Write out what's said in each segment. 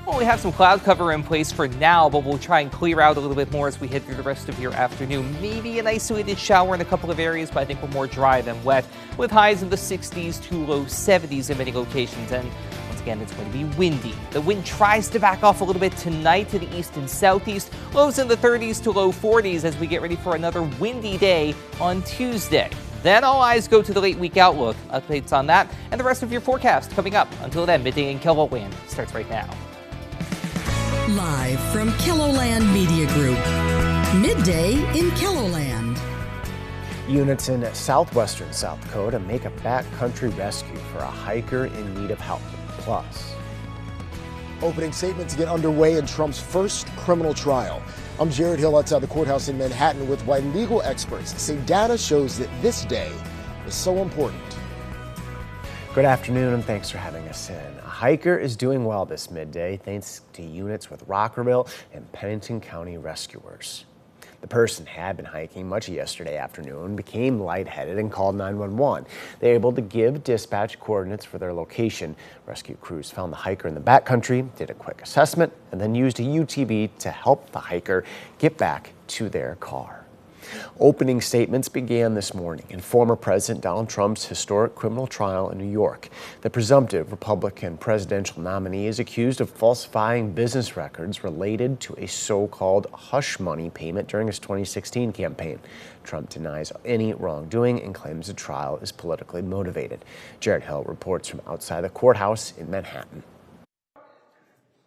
Well, we have some cloud cover in place for now, but we'll try and clear out a little bit more as we head through the rest of your afternoon. Maybe an isolated shower in a couple of areas, but I think we're more dry than wet, with highs in the 60s to low 70s in many locations. And once again, it's going to be windy. The wind tries to back off a little bit tonight to the east and southeast. Lows in the 30s to low 40s as we get ready for another windy day on Tuesday. Then all eyes go to the late week outlook. Updates on that and the rest of your forecast coming up. Until then, Midday in KELOLAND starts right now. Live from KELOLAND Media Group, Midday in KELOLAND. Units in southwestern South Dakota make a backcountry rescue for a hiker in need of help. Plus, opening statements get underway in Trump's first criminal trial. I'm Jared Hill outside the courthouse in Manhattan with why legal experts say data shows that this day is so important. good afternoon and thanks for having us in. A hiker is doing well this midday thanks to units with Rockerville and Pennington County rescuers. The person had been hiking much of yesterday afternoon, became lightheaded and called 911. They were able to give dispatch coordinates for their location. Rescue crews found the hiker in the backcountry, did a quick assessment, and then used a UTV to help the hiker get back to their car. Opening statements began this morning in former President Donald Trump's historic criminal trial in New York. The presumptive Republican presidential nominee is accused of falsifying business records related to a so-called hush money payment during his 2016 campaign. Trump denies any wrongdoing and claims the trial is politically motivated. Jared Hill reports from outside the courthouse in Manhattan.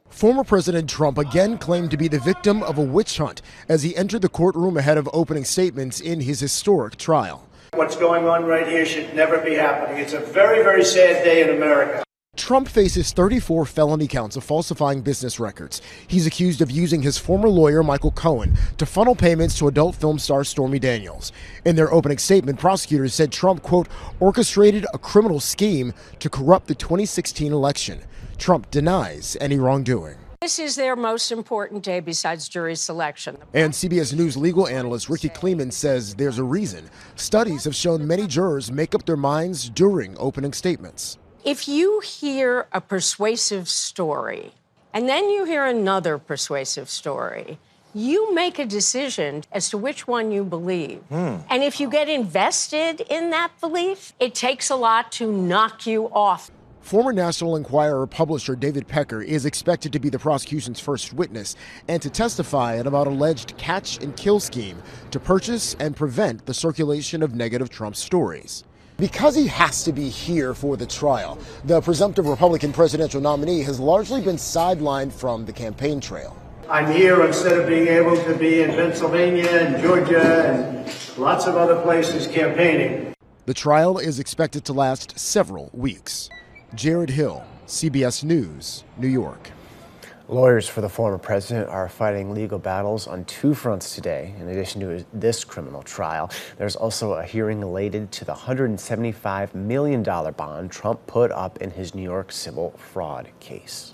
Former President Trump again claimed to be the victim of a witch hunt as he entered the courtroom ahead of opening statements in his historic trial. What's going on right here should never be happening. It's a very, very sad day in America. Trump faces 34 felony counts of falsifying business records. He's accused of using his former lawyer, Michael Cohen, to funnel payments to adult film star Stormy Daniels. In their opening statement, prosecutors said Trump, quote, orchestrated a criminal scheme to corrupt the 2016 election. Trump denies any wrongdoing. This is their most important day besides jury selection. And CBS News legal analyst Ricky Kleeman says there's a reason. Studies have shown many jurors make up their minds during opening statements. If you hear a persuasive story and then you hear another persuasive story, you make a decision as to which one you believe. And if you get invested in that belief, it takes a lot to knock you off. Former National Enquirer publisher David Pecker is expected to be the prosecution's first witness and to testify about alleged catch-and-kill scheme to purchase and prevent the circulation of negative Trump stories. Because he has to be here for the trial, the presumptive Republican presidential nominee has largely been sidelined from the campaign trail. I'm here instead of being able to be in Pennsylvania and Georgia and lots of other places campaigning. The trial is expected to last several weeks. Jared Hill, CBS News, New York. Lawyers for the former president are fighting legal battles on two fronts today. In addition to this criminal trial, there's also a hearing related to the $175 million bond Trump put up in his New York civil fraud case.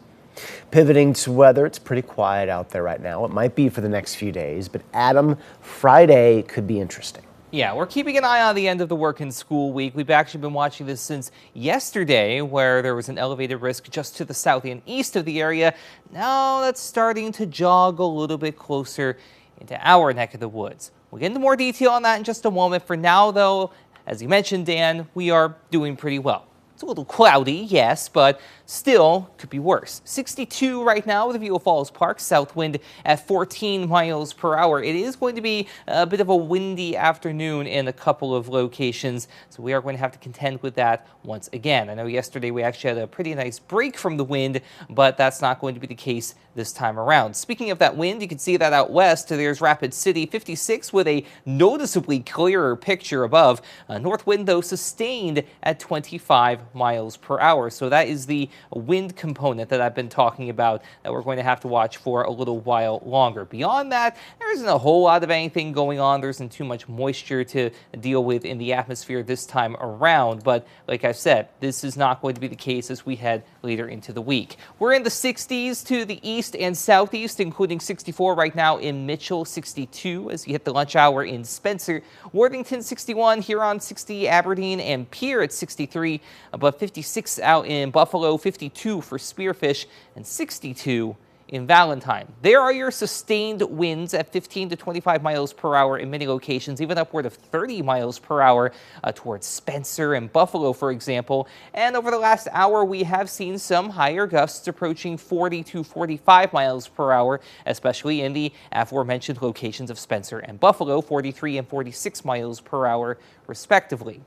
Pivoting to weather, it's pretty quiet out there right now. It might be for the next few days, but Adam, Friday could be interesting. Yeah, we're keeping an eye on the end of the work and school week. We've actually been watching this since yesterday, where there was an elevated risk just to the south and east of the area. Now that's starting to jog a little bit closer into our neck of the woods. We'll get into more detail on that in just a moment. For now, though, as you mentioned, Dan, we are doing pretty well. It's a little cloudy, yes, but still could be worse. 62 right now with a view of Falls Park, south wind at 14 miles per hour. It is going to be a bit of a windy afternoon in a couple of locations, so we are going to have to contend with that once again. I know yesterday we actually had a pretty nice break from the wind, but that's not going to be the case this time around. Speaking of that wind, you can see that out west. There's Rapid City, 56 with a noticeably clearer picture above. North wind, though, sustained at 25 miles per hour. So that is the wind component that I've been talking about that we're going to have to watch for a little while longer. Beyond that, there isn't a whole lot of anything going on. There isn't too much moisture to deal with in the atmosphere this time around. But like I said, this is not going to be the case as we head later into the week. We're in the 60s to the east and southeast, including 64 right now in Mitchell, 62 as you hit the lunch hour in Spencer, Worthington 61, Huron 60, Aberdeen and Pierre at 63, above 56 out in Buffalo, 52 for spearfish, and 62 in Valentine. There are your sustained winds at 15 to 25 miles per hour in many locations, even upward of 30 miles per hour towards Spencer and Buffalo, for example. And over the last hour, we have seen some higher gusts approaching 40 to 45 miles per hour, especially in the aforementioned locations of Spencer and Buffalo, 43 and 46 miles per hour, respectively.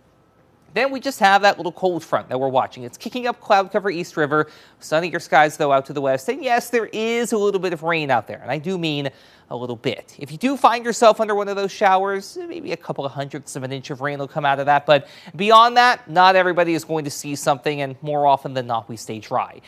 Then we just have that little cold front that we're watching. It's kicking up cloud cover East River, sunnier skies though out to the west. And yes, there is a little bit of rain out there, and I do mean a little bit. If you do find yourself under one of those showers, maybe a couple of hundredths of an inch of rain will come out of that. But beyond that, not everybody is going to see something, and more often than not, we stay dry.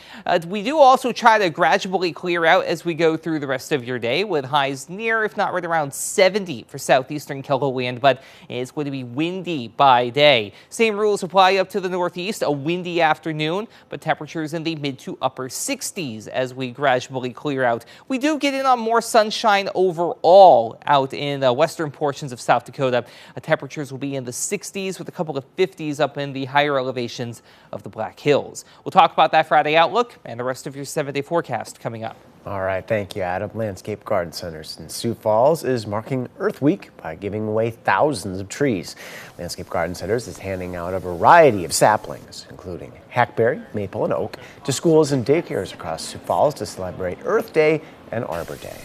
We do also try to gradually clear out as we go through the rest of your day, with highs near, if not right around 70 for southeastern KELOLAND, but it's going to be windy by day. Same rules apply up to the northeast, a windy afternoon, but temperatures in the mid to upper 60s as we gradually clear out. We do get in on more sunshine overall out in the western portions of South Dakota. Temperatures will be in the 60s with a couple of 50s up in the higher elevations of the Black Hills. We'll talk about that Friday outlook and the rest of your 7-day forecast coming up. All right, thank you, Adam. Landscape Garden Centers in Sioux Falls is marking Earth Week by giving away thousands of trees. Landscape Garden Centers is handing out a variety of saplings, including hackberry, maple, and oak, to schools and daycares across Sioux Falls to celebrate Earth Day and Arbor Day.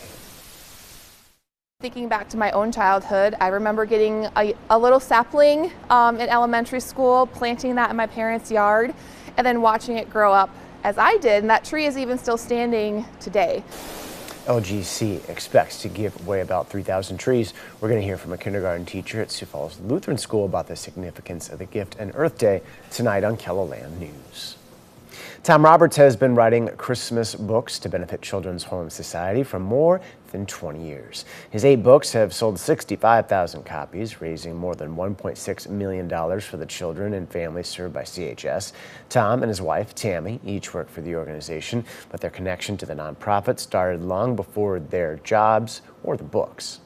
Thinking back to my own childhood, I remember getting a little sapling in elementary school, planting that in my parents' yard, and then watching it grow up as I did, and that tree is even still standing today. LGC expects to give away about 3,000 trees. We're going to hear from a kindergarten teacher at Sioux Falls Lutheran School about the significance of the gift and Earth Day tonight on KELOLAND News. Tom Roberts has been writing Christmas books to benefit Children's Home Society for more than 20 years. His 8 books have sold 65,000 copies, raising more than $1.6 million for the children and families served by CHS. Tom and his wife, Tammy, each work for the organization, but their connection to the nonprofit started long before their jobs or the books.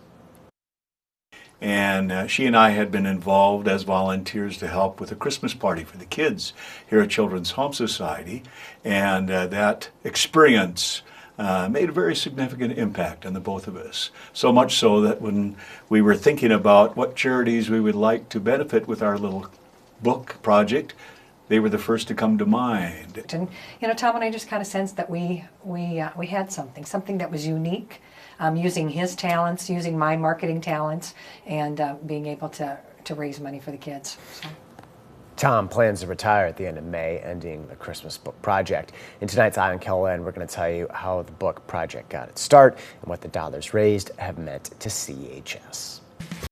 And she and I had been involved as volunteers to help with a Christmas party for the kids here at Children's Home Society. And that experience made a very significant impact on the both of us. So much so that when we were thinking about what charities we would like to benefit with our little book project, they were the first to come to mind. And you know, Tom and I just kind of sensed that we had something that was unique, using his talents, using my marketing talents, and being able to raise money for the kids. So. Tom plans to retire at the end of May, ending the Christmas book project. In tonight's Eye on KELOLAND, we're going to tell you how the book project got its start and what the dollars raised have meant to CHS.